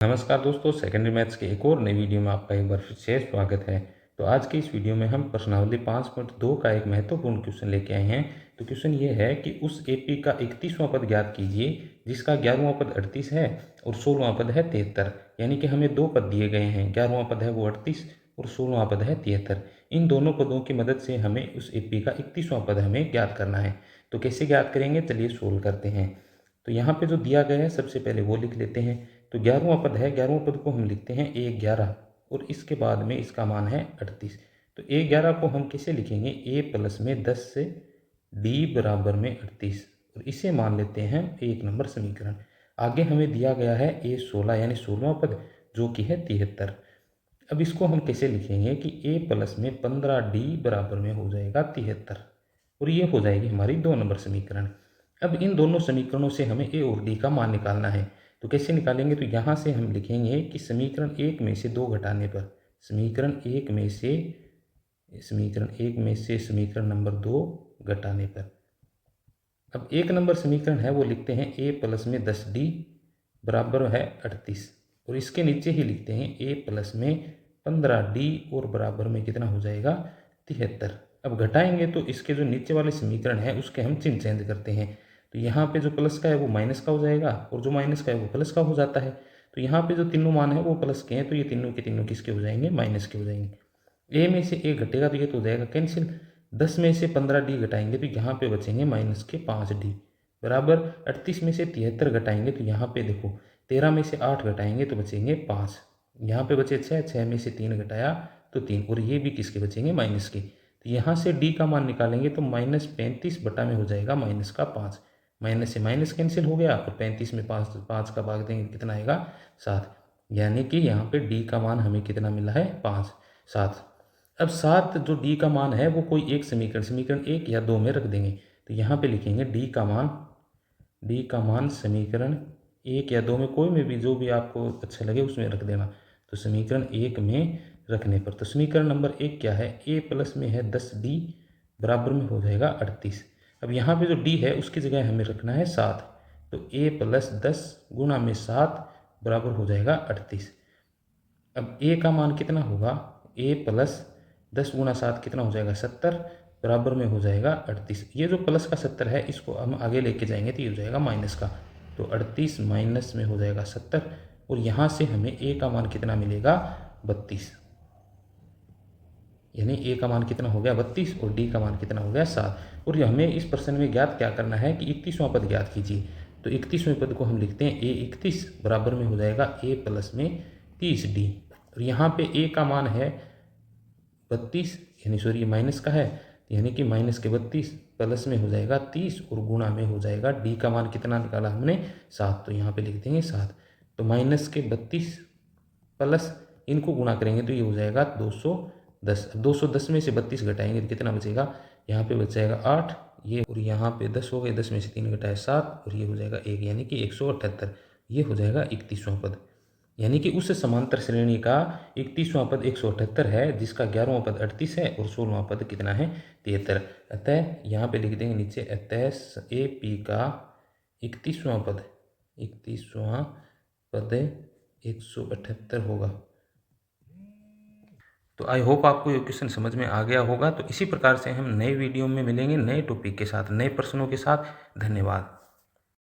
नमस्कार दोस्तों, secondary maths के एक और नई वीडियो में आपका एक बार फिर से स्वागत है। तो आज की इस वीडियो में हम प्रश्नावली 5.2 का एक महत्वपूर्ण क्वेश्चन लेके आए हैं। तो क्वेश्चन ये है कि उस एपी का 31वां पद ज्ञात कीजिए जिसका 11वां पद 38 है और 16वां पद है 73। यानी कि हमें दो पद दिए गए हैं, 11वां पद है वो 38 और 16वां पद है 73। इन दोनों पदों की मदद से हमें उस एपी का 31वां पद हमें ज्ञात करना है। तो कैसे ज्ञात करेंगे, चलिए सोल्व करते हैं। तो यहाँ पे जो दिया गया है सबसे पहले वो लिख लेते हैं। तो 11वां पद है, 11वां पद को हम लिखते हैं A11 और इसके बाद में इसका मान है 38। तो A11 को हम कैसे लिखेंगे, A प्लस में 10 से D बराबर में 38 और इसे मान लेते हैं 1 नंबर समीकरण। आगे हमें दिया गया है A16 यानी 16वां पद जो कि है 73। अब इसको हम कैसे लिखेंगे कि A प्लस में 15D बराबर में हो जाएगा 73 और ये हो जाएगी हमारी 2 नंबर समीकरण। अब इन दोनों समीकरणों से हमें ए और डी का मान निकालना है। तो कैसे निकालेंगे, तो यहाँ से हम लिखेंगे कि समीकरण एक में से 2 घटाने पर समीकरण एक में से समीकरण नंबर 2 घटाने पर, अब 1 नंबर समीकरण है वो लिखते हैं ए प्लस में 10D बराबर है 38 और इसके नीचे ही लिखते हैं ए प्लस में 15D और बराबर में कितना हो जाएगा 73। अब घटाएंगे तो इसके जो नीचे वाले समीकरण है उसके हम चिन्ह चेंज करते हैं। तो यहाँ पे जो प्लस का है वो माइनस का हो जाएगा और जो माइनस का है वो प्लस का हो जाता है। तो यहाँ पे जो तीनों मान है वो प्लस के हैं, तो ये तीनों के तीनों किसके हो जाएंगे, माइनस के हो जाएंगे। ए में से ए घटेगा तो ये तो हो जाएगा कैंसिल। 10 में से 15D घटाएंगे तो यहाँ पे बचेंगे माइनस के 5D बराबर 38 में से 73 घटाएंगे तो यहाँ पे देखो 13 में से 8 घटाएंगे तो बचेंगे 5, यहाँ पे बचे 6 में से 3 घटाया तो 3 और ये भी किसके बचेंगे, माइनस के। तो यहाँ से D का मान निकालेंगे तो -35 बटा में हो जाएगा माइनस का 5, माइनस से माइनस कैंसिल हो गया और 35 में 5 का भाग देंगे कितना आएगा 7। यानी कि यहाँ पे D का मान हमें कितना मिला है 5 7। अब 7 जो D का मान है वो कोई एक समीकरण 1 या 2 में रख देंगे। तो यहाँ पे लिखेंगे D का मान समीकरण 1 या 2 में कोई में भी जो भी आपको अच्छा लगे उसमें रख देना। तो समीकरण 1 में रखने पर तो समीकरण नंबर 1 क्या है, A प्लस में है 10D बराबर में हो जाएगा 38। अब यहाँ पे जो D है उसकी जगह हमें रखना है 7, तो A प्लस 10 गुणा में 7 बराबर हो जाएगा 38। अब A का मान कितना होगा, A प्लस 10 गुणा 7 कितना हो जाएगा 70 बराबर में हो जाएगा 38। ये जो प्लस का 70 है इसको हम आगे लेके जाएंगे तो ये हो जाएगा माइनस का, तो 38 माइनस में हो जाएगा 70 और यहाँ से हमें A का मान कितना मिलेगा 32। यानी A का मान कितना हो गया 32 और D का मान कितना हो गया 7। और हमें इस प्रश्न में ज्ञात क्या करना है कि 31वां पद ज्ञात कीजिए। तो 31वें पद को हम लिखते हैं A31 बराबर में हो जाएगा A प्लस में 30D और यहाँ पे A का मान है 32 यानी सॉरी माइनस का है, यानी कि माइनस के 32 प्लस में हो जाएगा 30 और गुणा में हो जाएगा D का मान कितना निकाला हमने 7, तो यहाँ पे लिख देंगे 7। तो माइनस के 32 प्लस इनको गुणा करेंगे तो ये हो जाएगा 210। 210 में से 32 घटाएंगे तो कितना बचेगा, यहाँ पे बच जाएगा 8 ये और यहाँ पे 10 हो गए, 10 में से 3 घटाए 7 और ये हो जाएगा 1 यानी कि 178। ये हो जाएगा 31वां पद। यानी कि उस समांतर श्रेणी का 31वां पद 178 है जिसका 11वां पद 38 है और 16वां पद कितना है 73। अतः यहाँ पे लिख देंगे नीचे, अतः AP का 31वां पद 178 होगा। तो आई होप आपको ये क्वेश्चन समझ में आ गया होगा। तो इसी प्रकार से हम नए वीडियो में मिलेंगे नए टॉपिक के साथ, नए प्रश्नों के साथ। धन्यवाद।